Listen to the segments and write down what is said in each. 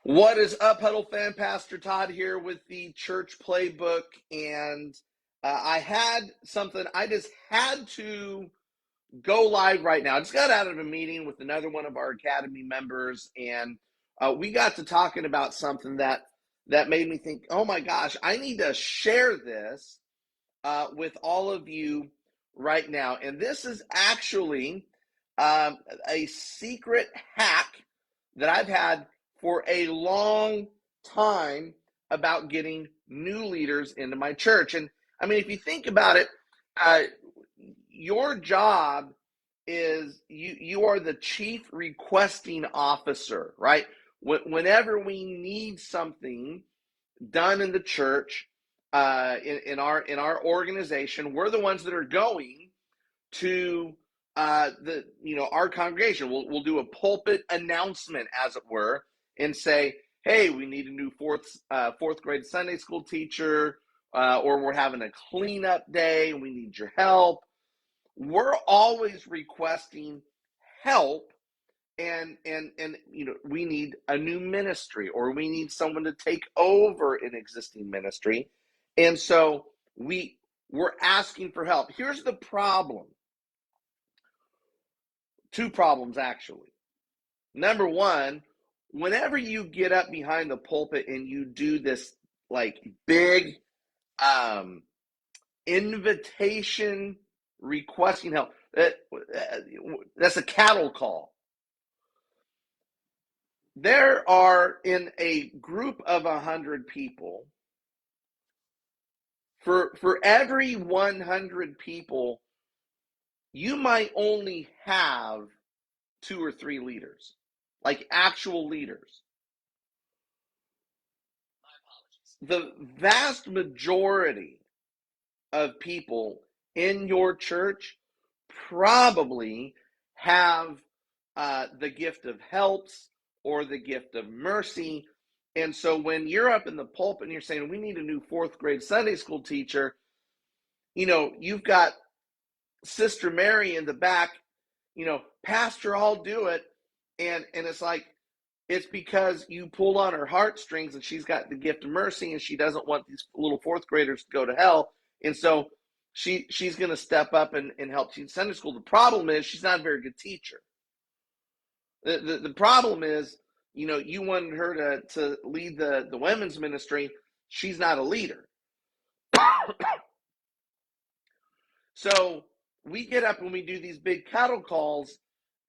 What is up, Huddle fan? Pastor Todd here with the church playbook, and I had something. I just had to go live right now. I just got out of a meeting with another one of our academy members, and we got to talking about something that made me think, oh my gosh, I need to share this with all of you right now. And this is actually a secret hack that I've had for a long time about getting new leaders into my church. And I mean, if you think about it, uh, your job is you are the chief requesting officer, right? Whenever we need something done in the church, in our organization, we're the ones that are going to our congregation. We'll do a pulpit announcement, as it were, and say, hey, we need a new fourth grade Sunday school teacher, or we're having a cleanup day and we need your help. We're always requesting help, and we need a new ministry, or we need someone to take over an existing ministry, and so we're asking for help. Here's the problem. Two problems, actually. Number one, whenever you get up behind the pulpit and you do this like big invitation requesting help, that's a cattle call. There are, in a group of 100 people, for every 100 people, you might only have 2 or 3 leaders, like actual leaders. The vast majority of people in your church probably have the gift of helps or the gift of mercy. And so when you're up in the pulpit and you're saying, we need a new 4th grade Sunday school teacher, you've got Sister Mary in the back, Pastor, I'll do it. And it's like, it's because you pull on her heartstrings and she's got the gift of mercy and she doesn't want these little 4th graders to go to hell. And so she's going to step up and help teach Sunday school. The problem is she's not a very good teacher. The problem is, you wanted her to lead the women's ministry. She's not a leader. So we get up and we do these big cattle calls,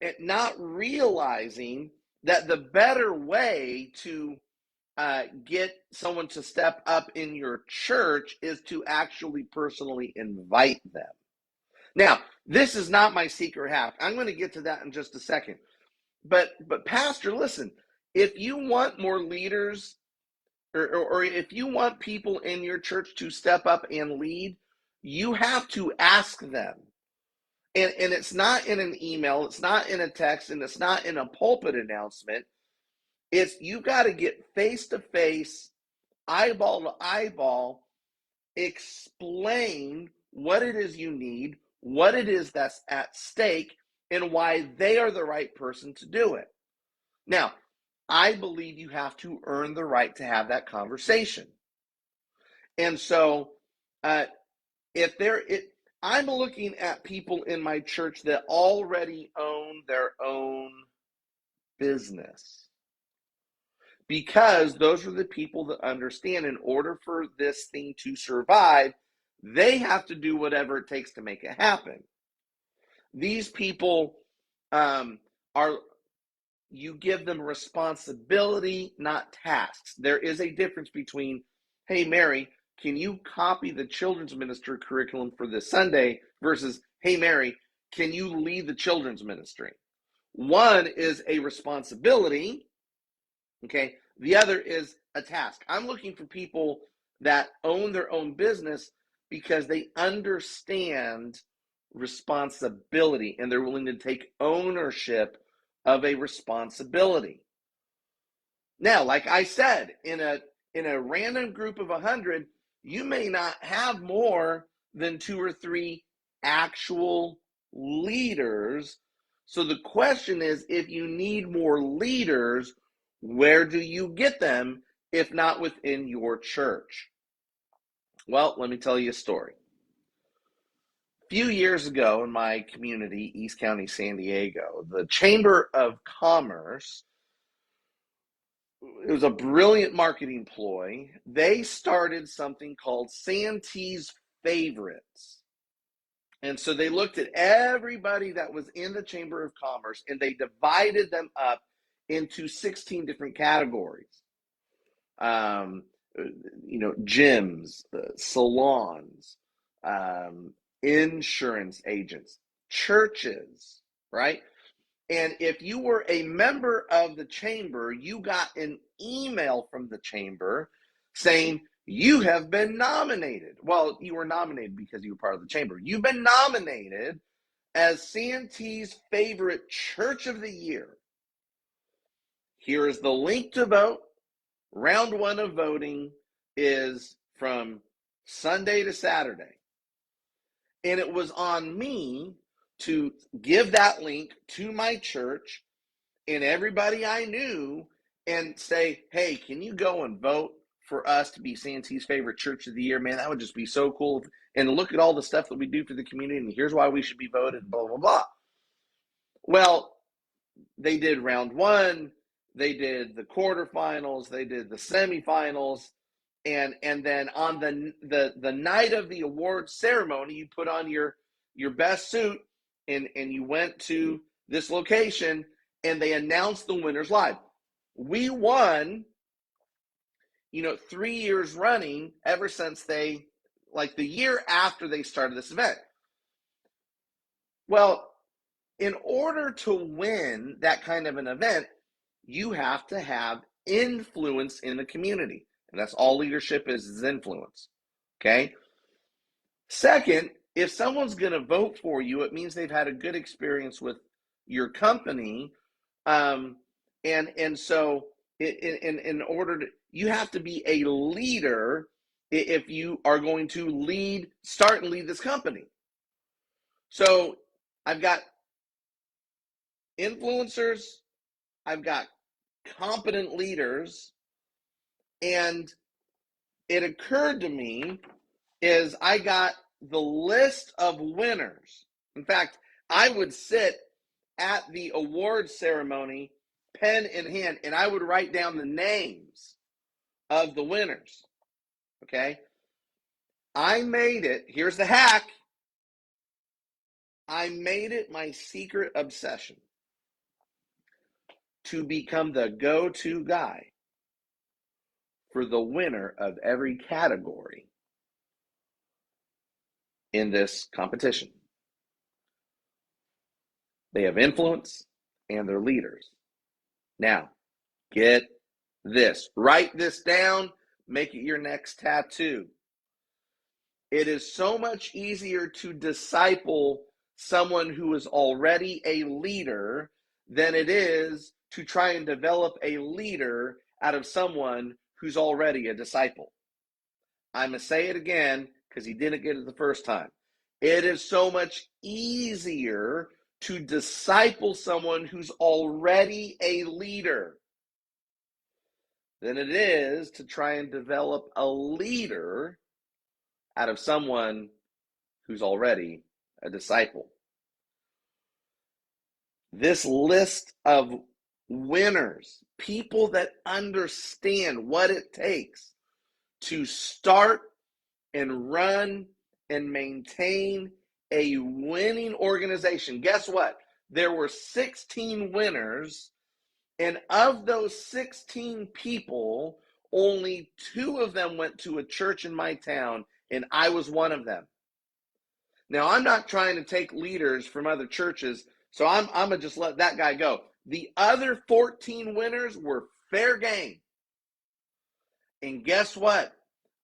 and not realizing that the better way to get someone to step up in your church is to actually personally invite them. Now, this is not my secret hack. I'm going to get to that in just a second. But Pastor, listen, if you want more leaders, or if you want people in your church to step up and lead, you have to ask them. And it's not in an email, it's not in a text, and it's not in a pulpit announcement. It's you've got to get face to face, eyeball to eyeball, explain what it is you need, what it is that's at stake, and why they are the right person to do it. Now, I believe you have to earn the right to have that conversation. And so, I'm looking at people in my church that already own their own business, because those are the people that understand, in order for this thing to survive, they have to do whatever it takes to make it happen. These people you give them responsibility, not tasks. There is a difference between, hey, Mary, can you copy the children's ministry curriculum for this Sunday, versus, hey, Mary, can you lead the children's ministry? One is a responsibility, okay? The other is a task. I'm looking for people that own their own business because they understand responsibility and they're willing to take ownership of a responsibility. Now, like I said, in a random group of 100, you may not have more than 2 or 3 actual leaders. So the question is, if you need more leaders, Where do you get them if not within your church? Well, let me tell you a story. A few years ago in my community, East County, San Diego, the Chamber of Commerce, it was a brilliant marketing ploy. They started something called Santee's Favorites. And so they looked at everybody that was in the Chamber of Commerce and they divided them up into 16 different categories. Um, gyms, salons, insurance agents, churches, right? And if you were a member of the chamber, you got an email from the chamber saying, you have been nominated. Well, you were nominated because you were part of the chamber. You've been nominated as Santee's Favorite Church of the Year. Here is the link to vote. Round one of voting is from Sunday to Saturday. And it was on me to give that link to my church and everybody I knew and say, hey, can you go and vote for us to be Santee's Favorite Church of the Year? Man, that would just be so cool. And look at all the stuff that we do for the community, and here's why we should be voted, blah, blah, blah. Well, they did round one, they did the quarterfinals, they did the semifinals, and then on the night of the award ceremony, you put on your best suit and you went to this location and they announced the winners live. We won, 3 years running ever since the year after they started this event. Well, in order to win that kind of an event, you have to have influence in the community. And that's all leadership is influence. Okay? Second, if someone's going to vote for you, it means they've had a good experience with your company. And so in order to, you have to be a leader if you are going to start and lead this company. So I've got influencers, I've got competent leaders, and it occurred to me is I got the list of winners. In fact, I would sit at the award ceremony, pen in hand, and I would write down the names of the winners. Okay? I made it, here's the hack. I made it my secret obsession to become the go-to guy for the winner of every category in this competition. They have influence and they're leaders. Now, get this. Write this down. Make it your next tattoo. It is so much easier to disciple someone who is already a leader than it is to try and develop a leader out of someone who's already a disciple. I'm going to say it again because he didn't get it the first time. It is so much easier to disciple someone who's already a leader than it is to try and develop a leader out of someone who's already a disciple. This list of winners, people that understand what it takes to start and run and maintain a winning organization. Guess what? There were 16 winners, and of those 16 people, only 2 of them went to a church in my town, and I was one of them. Now, I'm not trying to take leaders from other churches, so I'm going to just let that guy go. The other 14 winners were fair game. And guess what?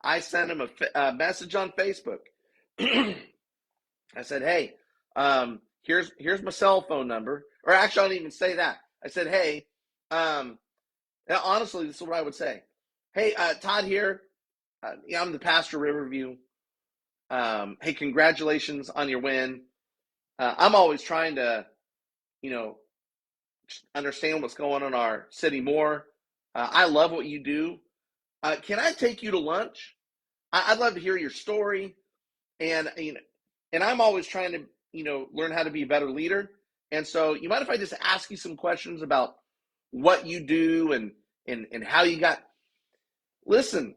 I sent him a message on Facebook. I said, hey, here's my cell phone number. Or actually, I don't even say that. I said, hey, honestly, this is what I would say. Hey, Todd here. I'm the pastor of Riverview. Hey, congratulations on your win. I'm always trying to, understand what's going on in our city more. I love what you do. Can I take you to lunch? I'd love to hear your story. And and I'm always trying to learn how to be a better leader. And so, you mind if I just ask you some questions about what you do and how you got? Listen,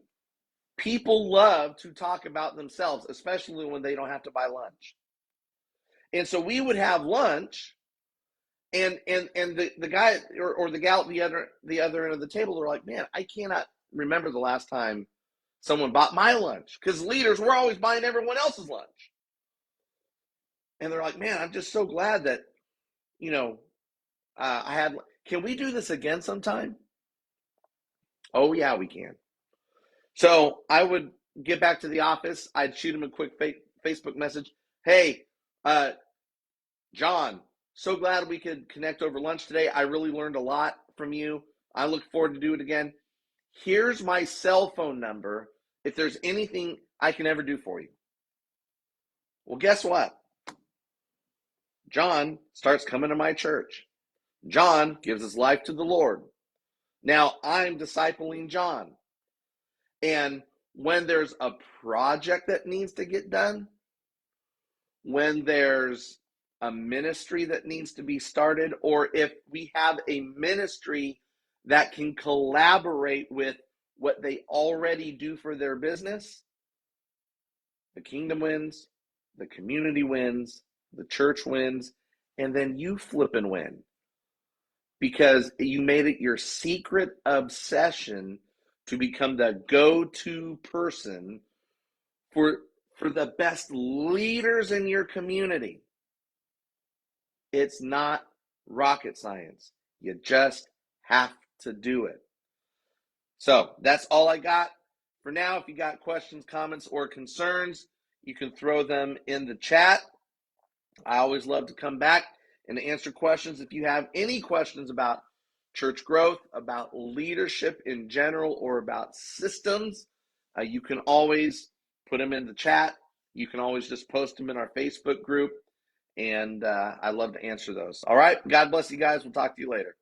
people love to talk about themselves, especially when they don't have to buy lunch. And so we would have lunch, and the guy or the gal at the other end of the table, they're like, man, I cannot remember the last time someone bought my lunch, because leaders, we're always buying everyone else's lunch. And they're like, man, I'm just so glad that you know I had. Can we do this again sometime? Oh yeah, we can. So I would get back to the office. I'd shoot him a quick Facebook message. Hey, uh, John, so glad we could connect over lunch today. I really learned a lot from you. I look forward to do it again. Here's my cell phone number if there's anything I can ever do for you. Well, guess what? John starts coming to my church. John gives his life to the Lord. Now I'm discipling John. And when there's a project that needs to get done, when there's a ministry that needs to be started, or if we have a ministry that can collaborate with what they already do for their business, the kingdom wins, the community wins, the church wins, and then you flip and win, because you made it your secret obsession to become the go-to person for the best leaders in your community. It's not rocket science. You just have to do it. So that's all I got for now. If you got questions, comments, or concerns, you can throw them in the chat. I always love to come back and answer questions. If you have any questions about church growth, about leadership in general, or about systems, you can always put them in the chat. You can always just post them in our Facebook group, and I love to answer those. All right. God bless you guys. We'll talk to you later.